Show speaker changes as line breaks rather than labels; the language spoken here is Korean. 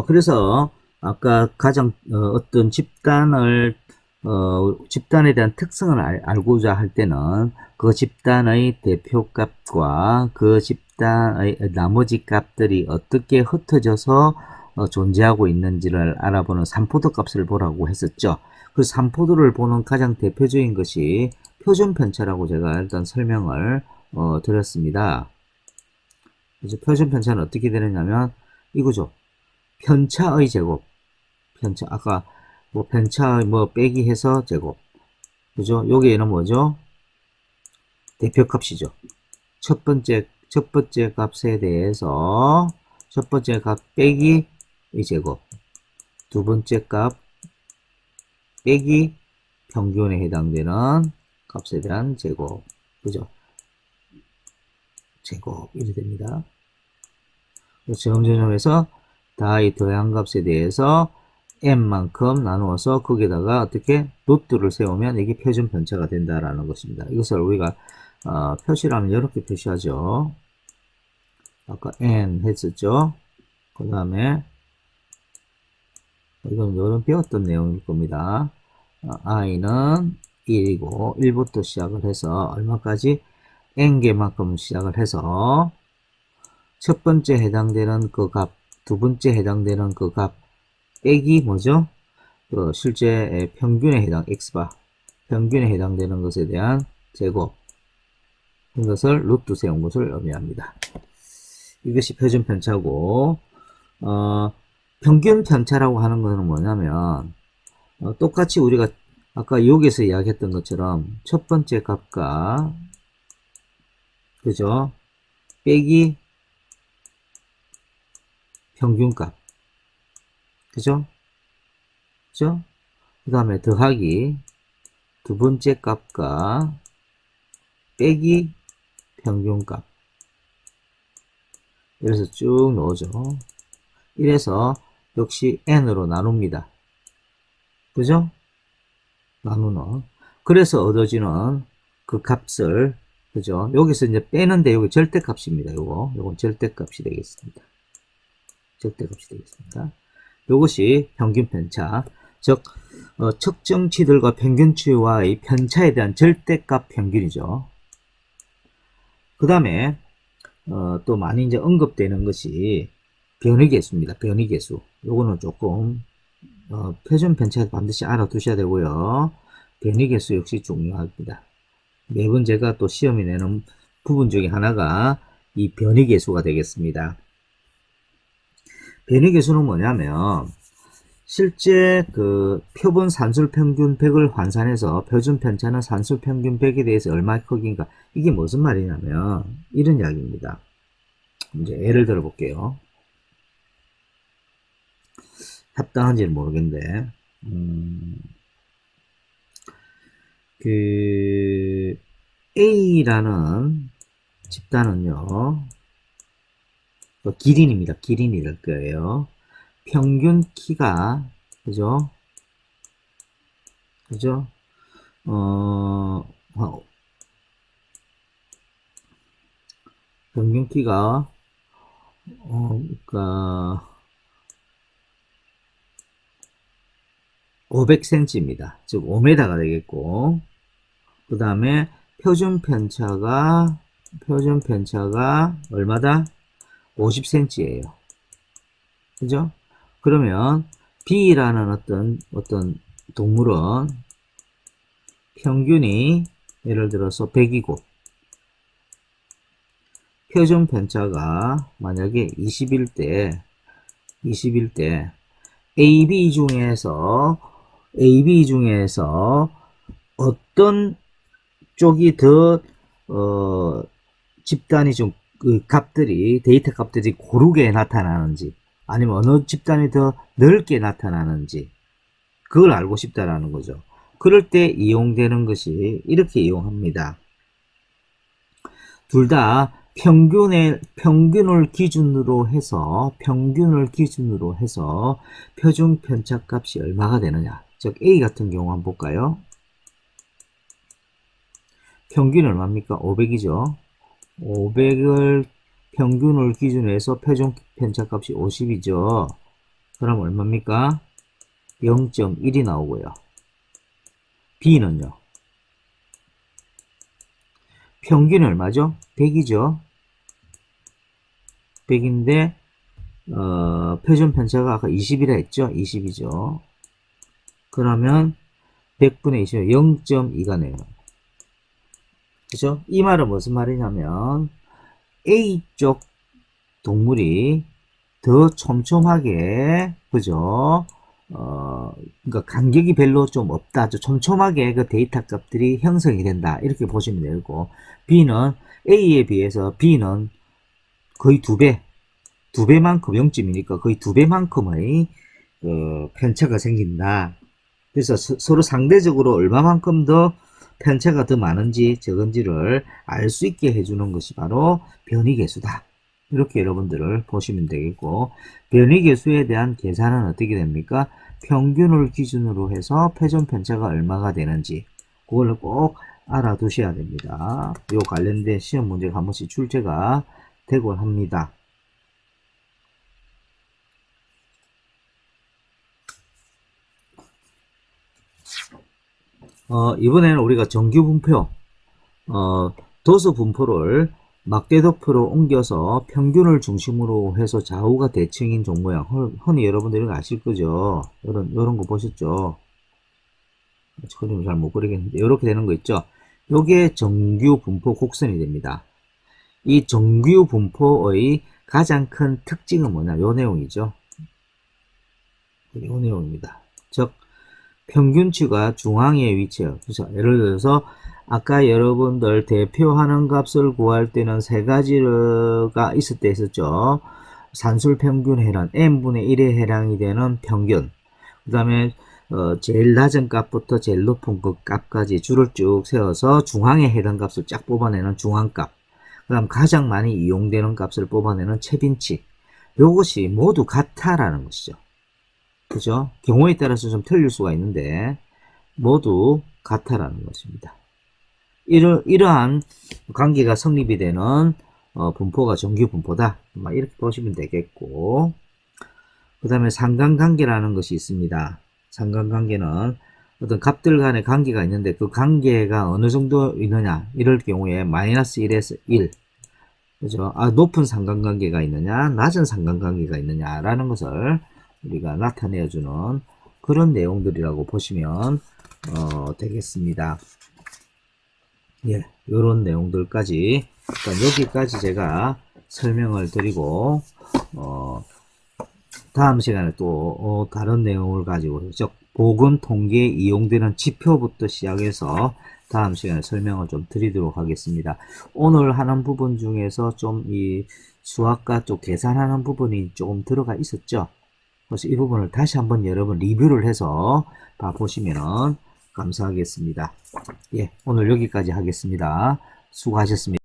그래서 아까 가장 어떤 집단에 대한 특성을 알고자 할 때는 그 집단의 대표값과 그 집단의 나머지 값들이 어떻게 흩어져서 존재하고 있는지를 알아보는 삼포도 값을 보라고 했었죠. 그 삼포도를 보는 가장 대표적인 것이 표준 편차라고 제가 일단 설명을 드렸습니다. 그래서 표준 편차는 어떻게 되느냐면 이거죠. 편차의 제곱, 아까 뭐 편차의 뭐 빼기 해서 제곱, 그죠? 여기에는 뭐죠? 대표값이죠. 첫 번째 값에 대해서 첫 번째 값 빼기 의 제곱, 두 번째 값 빼기 평균에 해당되는 값에 대한 제곱, 그죠? 제곱 이렇게 됩니다. 점점점에서 다의 더한값에 대해서 n만큼 나누어서 거기다가 어떻게 루트를 세우면 이게 표준 편차가 된다라는 것입니다. 이것을 우리가 표시를 이렇게 표시하죠. 아까 n 했었죠. 그 다음에 이건 여러분 배웠던 내용일 겁니다. i는 1이고 1부터 시작을 해서 얼마까지 n개만큼 시작을 해서 첫 번째 해당되는 그 값, 두 번째 해당되는 그 값 빼기 뭐죠? 실제 평균에 해당 x바, 평균에 해당되는 것에 대한 제곱, 이것을 루트 세운 것을 의미합니다. 이것이 표준 편차고, 평균 편차라고 하는 것은 뭐냐면 똑같이 우리가 아까 여기서 이야기했던 것처럼 첫 번째 값과 그죠? 빼기 평균값, 그죠? 그죠? 그 다음에 더하기 두 번째 값과 빼기 평균값, 이래서 쭉 넣어줘. 이래서 역시 n으로 나눕니다. 그죠? 나누는. 그래서 얻어지는 그 값을, 그죠? 여기서 이제 빼는데 여기 절대값입니다. 요건 절대값이 되겠습니다. 절대값이 되겠습니다. 이것이 평균 편차, 즉 측정치들과 평균치와의 편차에 대한 절대값 평균이죠. 그 다음에 또 많이 이제 언급되는 것이 변위계수입니다. 변위계수. 요거는 조금 표준 편차에서 반드시 알아두셔야 되고요. 변위계수 역시 중요합니다. 매번 제가 또 시험에 내는 부분 중에 하나가 이 변위계수가 되겠습니다. 변위계수는 뭐냐면 실제 그 표본 산술평균 100을 환산해서 표준 편차는 산술평균 100에 대해서 얼마 크기인가, 이게 무슨 말이냐면 이런 이야기입니다. 이제 예를 들어 볼게요. 합당한지는 모르겠는데 그 A라는 집단은요, 기린입니다. 기린이 될 거예요. 평균 키가, 그죠? 그죠? 평균 키가, 그러니까 500cm입니다. 즉 5m가 되겠고, 그 다음에 표준 편차가 얼마다? 50cm예요. 그죠? 그러면 B라는 어떤 동물은 평균이 예를 들어서 100이고 표준 편차가 만약에 20일 때 AB 중에서 어떤 쪽이 더 집단이 좀 그 값들이, 데이터 값들이 고르게 나타나는지 아니면 어느 집단이 더 넓게 나타나는지 그걸 알고 싶다라는 거죠. 그럴 때 이용되는 것이 이렇게 이용합니다. 둘 다 평균을 기준으로 해서 표준 편차 값이 얼마가 되느냐. 즉 A 같은 경우 한번 볼까요? 평균이 얼마입니까? 500이죠. 500을 평균을 기준으로 해서 표준 편차 값이 50이죠. 그럼 얼마입니까? 0.1이 나오고요. B는요? 평균이 얼마죠? 100이죠? 100인데 표준 편차가 아까 20이라 했죠? 20이죠. 그러면 100분의 20은 0.2가 네요. 그죠? 이 말은 무슨 말이냐면 A쪽 동물이 더 촘촘하게, 그죠? 그러니까 간격이 별로 좀 없다. 촘촘하게 그 데이터 값들이 형성이 된다. 이렇게 보시면 되고, B는 A에 비해서 B는 거의 2배, 2배만큼 0.이니까 거의 2배만큼의 편차가 생긴다. 그래서 서로 상대적으로 얼마만큼 더 편차가 더 많은지 적은지를 알 수 있게 해주는 것이 바로 변이계수다. 이렇게 여러분들을 보시면 되겠고, 변이계수에 대한 계산은 어떻게 됩니까? 평균을 기준으로 해서 표준 편차가 얼마가 되는지 그걸 꼭 알아두셔야 됩니다. 요 관련된 시험 문제가 한 번씩 출제가 되곤 합니다. 이번에는 우리가 정규 분표, 도수 분포를 막대도표로 옮겨서 평균을 중심으로 해서 좌우가 대칭인 종모양. 흔히 여러분들이 아실 거죠? 요런 거 보셨죠? 그림을 잘 못 그리겠는데, 이렇게 되는 거 있죠? 요게 정규 분포 곡선이 됩니다. 이 정규 분포의 가장 큰 특징은 뭐냐? 요 내용이죠. 요 내용입니다. 즉, 평균치가 중앙에 위치해요. 그래서 예를 들어서 아까 여러분들 대표하는 값을 구할 때는 세 가지가 있을 때 있었죠. 산술 평균 해랑 n분의 1에 해당이 되는 평균, 그 다음에 제일 낮은 값부터 제일 높은 그 값까지 줄을 쭉 세워서 중앙에 해당 값을 쫙 뽑아내는 중앙값, 그 다음 가장 많이 이용되는 값을 뽑아내는 최빈치, 요것이 모두 같다라는 것이죠. 그죠? 경우에 따라서 좀 틀릴 수가 있는데 모두 같다라는 것입니다. 이러한 관계가 성립이 되는 분포가 정규 분포다. 이렇게 보시면 되겠고, 그 다음에 상관관계라는 것이 있습니다. 상관관계는 어떤 값들 간의 관계가 있는데 그 관계가 어느 정도 있느냐, 이럴 경우에 마이너스 1에서 1, 그죠? 높은 상관관계가 있느냐, 낮은 상관관계가 있느냐라는 것을 우리가 나타내주는 그런 내용들이라고 보시면 되겠습니다. 예, 요런 내용들까지 일단 여기까지 제가 설명을 드리고 다음 시간에 또 다른 내용을 가지고, 즉 보건 통계에 이용되는 지표부터 시작해서 다음 시간에 설명을 좀 드리도록 하겠습니다. 오늘 하는 부분 중에서 좀 이 수학과 쪽 계산하는 부분이 조금 들어가 있었죠. 그래서 이 부분을 다시 한번 여러분 리뷰를 해서 봐보시면 감사하겠습니다. 예, 오늘 여기까지 하겠습니다. 수고하셨습니다.